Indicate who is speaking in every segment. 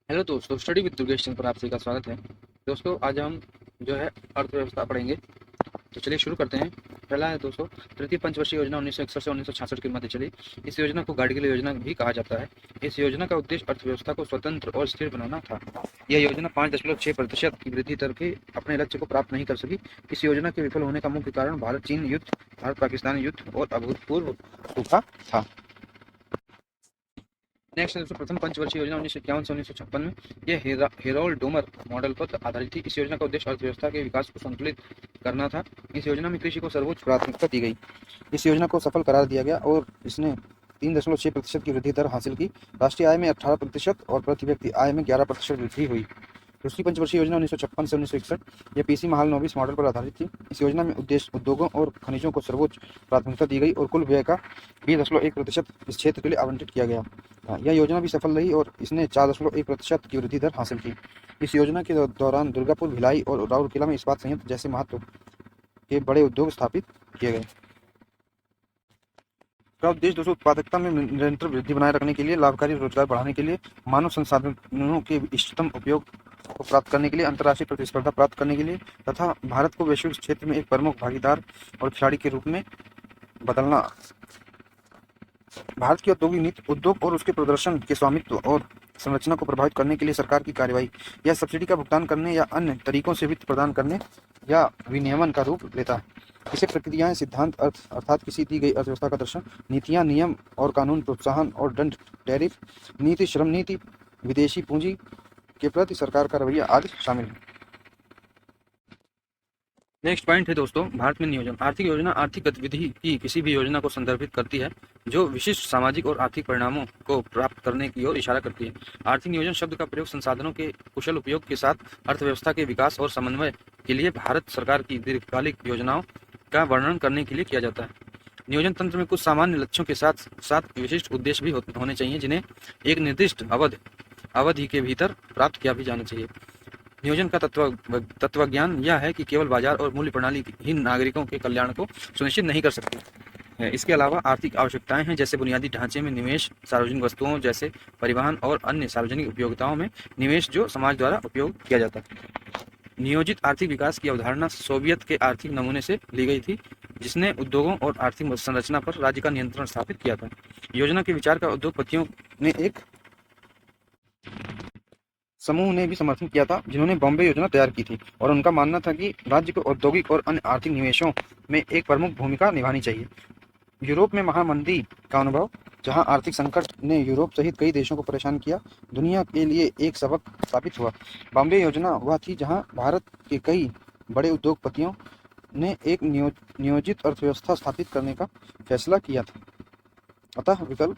Speaker 1: Hello दोस्तों, study with Durgesh चंद पर आप सभी का स्वागत है। दोस्तों, आज हम जो है अर्थव्यवस्था पढ़ेंगे। तो चलिए शुरू करते हैं। पहला है दोस्तों, तृतीय पंचवर्षीय योजना 1961 से 1966 के मध्य चली। इस योजना को गार्डगिल योजना भी कहा जाता है। इस योजना का उद्देश्य अर्थव्यवस्था को स्वतंत्र और स्थिर बनाना था। यह योजना 5.6% की वृद्धि दर के अपने लक्ष्य को प्राप्त नहीं कर सकी। इस योजना के विफल होने का मुख्य कारण भारत चीन युद्ध, भारत पाकिस्तान युद्ध और अभूतपूर्व सूखा था। नेक्स्ट है दोस्तों, प्रथम पंचवर्षीय योजना 1951 से 1956 में। यह हेरोल्ड डोमर मॉडल पर आधारित थी। इस योजना का उद्देश्य अर्थव्यवस्था के विकास को संतुलित करना था। इस योजना में कृषि को सर्वोच्च प्राथमिकता दी गई। इस योजना को सफल करार दिया गया और इसने 3.6% की वृद्धि दर हासिल की। राष्ट्रीय आय में 18% और प्रति व्यक्ति आय में 11% वृद्धि हुई। दूसरी पंचवर्षीय योजना 1956 से 1961, यह पीसी महालनोबिस मॉडल पर आधारित थी। इस योजना में उद्देश्य उद्योगों और खनिजों को सर्वोच्च प्राथमिकता दी गई और कुल व्यय का 20.1% इस क्षेत्र के लिए आवंटित किया गया। यह योजना भी सफल रही और इसने 4.1% की वृद्धि दर हासिल की। इस योजना के दौरान दुर्गापुर, भिलाई और राउरकेला में इस्पात संयंत्र जैसे महत्व के बड़े उद्योग स्थापित किए गए। का उद्देश्य दोस्तों उत्पादकता में निरंतर वृद्धि बनाए रखने के लिए, लाभकारी रोजगार बढ़ाने के लिए, मानव संसाधनों के इष्टतम उपयोग को प्राप्त करने के लिए, अंतर्राष्ट्रीय प्रतिस्पर्धा प्राप्त करने के लिए तथा भारत को वैश्विक क्षेत्र में एक प्रमुख भागीदार और खिलाड़ी के रूप में बदलना। भारत की औद्योगिक नीति, उद्योग और उसके प्रदर्शन के स्वामित्व और संरचना को प्रभावित करने के लिए सरकार की कार्रवाई या सब्सिडी का भुगतान करने या अन्य तरीकों से वित्त प्रदान करने या विनियमन का रूप लेता है। इसे प्रक्रियाएं, सिद्धांत, अर्थात किसी दी गई अर्थव्यवस्था का दर्शन, नीतियां, नियम और कानून, प्रोत्साहन और दंड, टैरिफ नीति, श्रम नीति, विदेशी पूंजी के प्रति सरकार का रवैया आदि शामिल है। नेक्स्ट पॉइंट है दोस्तों, भारत में नियोजन। आर्थिक योजना आर्थिक गतिविधि की किसी भी योजना को संदर्भित करती है जो विशिष्ट सामाजिक और आर्थिक परिणामों को प्राप्त करने की ओर इशारा करती है। आर्थिक नियोजन शब्द का प्रयोग संसाधनों के कुशल उपयोग के साथ अर्थव्यवस्था के विकास और समन्वय के लिए भारत सरकार की दीर्घकालिक योजनाओं का वर्णन करने के लिए किया जाता है। नियोजन तंत्र में कुछ सामान्य लक्ष्यों के साथ साथ विशिष्ट उद्देश्य भी होने चाहिए जिन्हें एक निर्दिष्ट अवधि के भीतर प्राप्त किया भी जाना चाहिए। नियोजन का तत्वज्ञान यह है कि केवल बाजार और मूल्य प्रणाली ही नागरिकों के कल्याण को सुनिश्चित नहीं कर सकती है। इसके अलावा आर्थिक आवश्यकताएं हैं, जैसे बुनियादी ढांचे में निवेश, सार्वजनिक वस्तुओं जैसे परिवहन और अन्य सार्वजनिक उपयोगिताओं में निवेश जो समाज द्वारा उपयोग किया जाता है। नियोजित आर्थिक विकास की अवधारणा सोवियत के आर्थिक नमूने से ली गई थी, जिसने उद्योगों और आर्थिक संरचना पर राज्य का नियंत्रण स्थापित किया था। योजना के विचार का उद्योगपतियों ने एक समूह ने भी समर्थन किया था जिन्होंने बॉम्बे योजना तैयार की थी और उनका मानना था कि राज्य को औद्योगिक और अन्य आर्थिक निवेशों में एक प्रमुख भूमिका निभानी चाहिए। यूरोप में महामंदी का अनुभव, जहां आर्थिक संकट ने यूरोप सहित कई देशों को परेशान किया, दुनिया के लिए एक सबक साबित हुआ। बॉम्बे योजना वह थी जहां भारत के कई बड़े उद्योगपतियों ने एक नियोजित अर्थव्यवस्था स्थापित करने का फैसला किया था। अतः विकल्प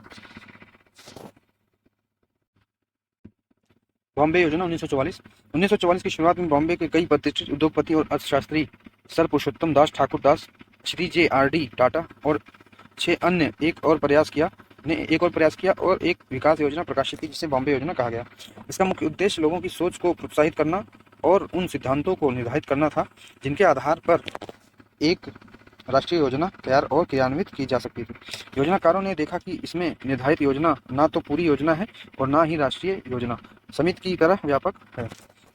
Speaker 1: बॉम्बे योजना 1944 की शुरुआत में बॉम्बे के कई प्रतिष्ठित उद्योगपति और अर्थशास्त्री sir Purushottam Das Thakur Das, Shri J R D Tata और 6 अन्य एक और प्रयास किया और एक विकास योजना प्रकाशित की जिसे बॉम्बे योजना कहा गया। इसका मुख्य उद्देश्य लोगों की सोच को प्रोत्साहित करना और उन सिद्धांतों को निर्धारित करना था जिनके आधार पर एक राष्ट्रीय योजना तैयार और क्रियान्वित की जा सकती थी। योजनाकारों ने देखा कि इसमें निर्धारित योजना ना तो पूरी योजना है और ना ही राष्ट्रीय योजना समिति की तरह व्यापक है।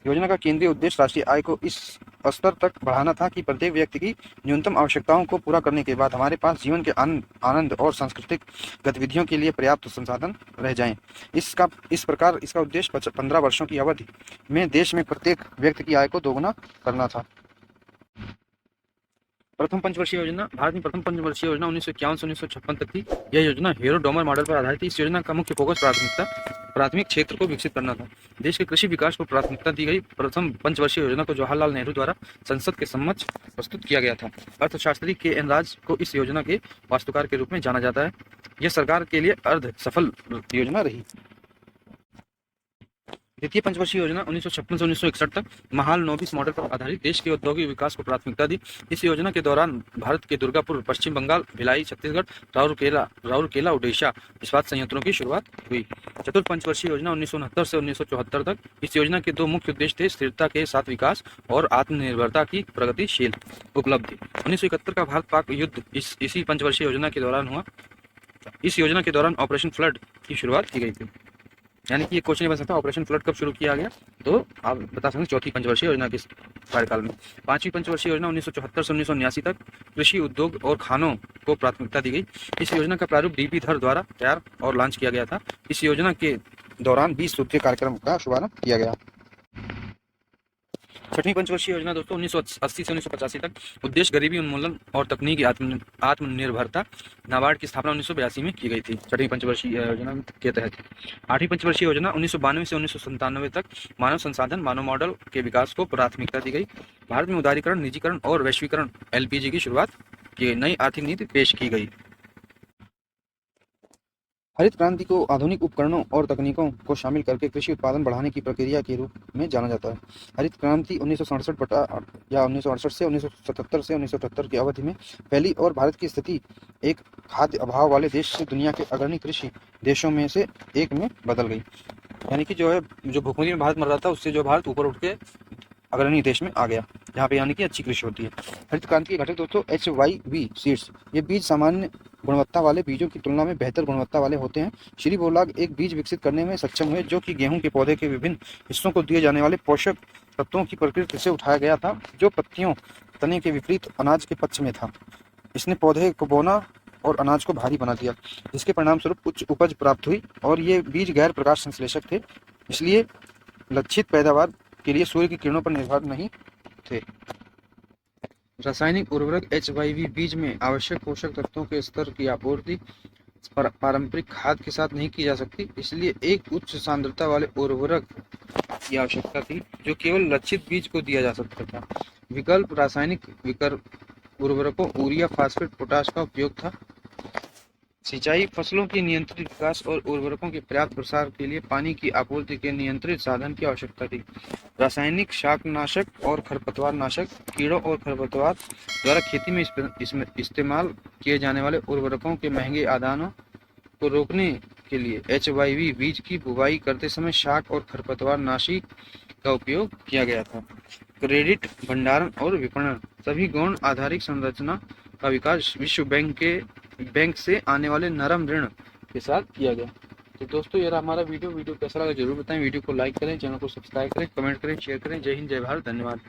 Speaker 1: योजना का केंद्रीय उद्देश्य राष्ट्रीय आय को इस स्तर तक बढ़ाना था कि प्रत्येक व्यक्ति की न्यूनतम आवश्यकताओं को पूरा करने के बाद हमारे पास जीवन के आनंद और सांस्कृतिक गतिविधियों के लिए पर्याप्त संसाधन रह जाएं। इस प्रकार इसका उद्देश्य 15 वर्षों की अवधि में देश में प्रत्येक व्यक्ति की आय को दोगुना करना था। प्रथम पंचवर्षीय योजना। भारत में प्रथम पंचवर्षीय योजना 1951 से 1956 तक थी। यह योजना हेरो डोमर मॉडल पर आधारित थी। इस योजना का मुख्य फोकस प्राथमिक क्षेत्र को विकसित करना था। देश के कृषि विकास को प्राथमिकता दी गई। प्रथम पंचवर्षीय योजना को जवाहरलाल नेहरू द्वारा संसद के समक्ष प्रस्तुत किया गया था। अर्थशास्त्री के एन राज को इस योजना के वास्तुकार के रूप में जाना जाता है। यह सरकार के लिए अर्ध सफल योजना रही। द्वितीय पंचवर्षीय योजना 1956 से 1961 तक महालनोबिस मॉडल पर आधारित देश के औद्योगिक विकास को प्राथमिकता दी। इस योजना के दौरान भारत के दुर्गापुर, पश्चिम बंगाल, भिलाई, छत्तीसगढ़, राउरकेला ओडिशा इस्पात संयंत्रों की शुरुआत हुई। चतुर्थ पंचवर्षीय योजना 1969 से 1974 तक। इस योजना के दो मुख्य उद्देश्य थे, स्थिरता के साथ विकास और आत्मनिर्भरता की प्रगतिशील उपलब्धि। 1971 का भारत पाक युद्ध इसी पंचवर्षीय योजना के दौरान हुआ। इस योजना के दौरान ऑपरेशन फ्लड की शुरुआत की गई थी। यानी कि ये क्वेश्चन बन सकता है ऑपरेशन फ्लड कब शुरू किया गया, तो आप बता सकते हैं चौथी पंचवर्षीय योजना के कार्यकाल में। पांचवी पंचवर्षीय योजना 1974 से 1979 तक कृषि उद्योग और खानों को प्राथमिकता दी गई। इस योजना का प्रारूप डीपी धर द्वारा तैयार और लॉन्च किया गया था। इस योजना के दौरान 20 सूत्रीय कार्यक्रम का शुभारंभ किया गया। छठवीं पंचवर्षीय योजना दोस्तों 1980 से 1985 तक, उद्देश्य गरीबी उन्मूलन और तकनीकी आत्मनिर्भरता। नाबार्ड की स्थापना 1982 में की गई थी छठवीं पंचवर्षीय योजना के तहत। आठवीं पंचवर्षीय योजना 1992 से 1997 तक, मानव संसाधन मानव मॉडल के विकास को प्राथमिकता दी गई। भारत में उदारीकरण, निजीकरण और वैश्वीकरण एलपीजी की शुरुआत की गई। नई आर्थिक नीति पेश की गई। हरित क्रांति को आधुनिक उपकरणों और तकनीकों को शामिल करके कृषि उत्पादन बढ़ाने की प्रक्रिया के रूप में जाना जाता है। हरित क्रांति 1968 से 1977 से 1978 की अवधि में फैली और भारत की स्थिति एक खाद्य अभाव वाले देश से दुनिया के अग्रणी कृषि देशों में से एक में बदल गई। यानी कि जो भूखमरी में भारत मर रहा था, उससे जो भारत ऊपर उठ के अग्रणी देश में आ गया, जहाँ पे यानी कि अच्छी कृषि होती है। हरित क्रांति के घटक दोस्तों HYV सीड्स, ये बीज सामान्य गुणवत्ता वाले बीजों की तुलना में बेहतर गुणवत्ता वाले होते हैं। श्री बोलाग एक बीज विकसित करने में सक्षम हुए जो कि गेहूं के पौधे के विभिन्न हिस्सों को दिए जाने वाले पोषक तत्वों की प्रकृति से उठाया गया था, जो पत्तियों तने के विपरीत अनाज के पक्ष में था। इसने पौधे को बोना और अनाज को भारी बना दिया, जिसके परिणाम स्वरूप उच्च उपज प्राप्त हुई। और ये बीज गैर प्रकाश संश्लेषक थे, इसलिए लक्षित पैदावार के लिए सूर्य की किरणों पर निर्भर नहीं थे। रासायनिक उर्वरक HYV बीज में आवश्यक पोषक तत्वों के स्तर की आपूर्ति पारंपरिक खाद के साथ नहीं की जा सकती, इसलिए एक उच्च सांद्रता वाले उर्वरक की आवश्यकता थी जो केवल लक्षित बीज को दिया जा सकता था। विकल्प रासायनिक उर्वरकों यूरिया, फास्फेट, पोटाश का उपयोग था। सिंचाई, फसलों की नियंत्रित विकास और उर्वरकों के पर्याप्त प्रसार के लिए पानी की आपूर्ति के नियंत्रित साधन की आवश्यकता थी। रासायनिक शाकनाशक और खरपतवार नाशक, कीड़ों और खरपतवार द्वारा खेती में इस्तेमाल किए जाने वाले उर्वरकों के महंगे आदानों को रोकने के लिए HYV बीज की बुवाई करते समय शाक और खरपतवार नाशी का उपयोग किया गया था। क्रेडिट, भंडारण और विपणन, सभी गौण आधारित संरचना का विकास विश्व बैंक से आने वाले नरम ऋण के साथ किया गया। तो दोस्तों ये रहा हमारा वीडियो कैसा लगा जरूर बताएं। वीडियो को लाइक करें, चैनल को सब्सक्राइब करें, कमेंट करें, शेयर करें। जय हिंद, जय भारत, धन्यवाद।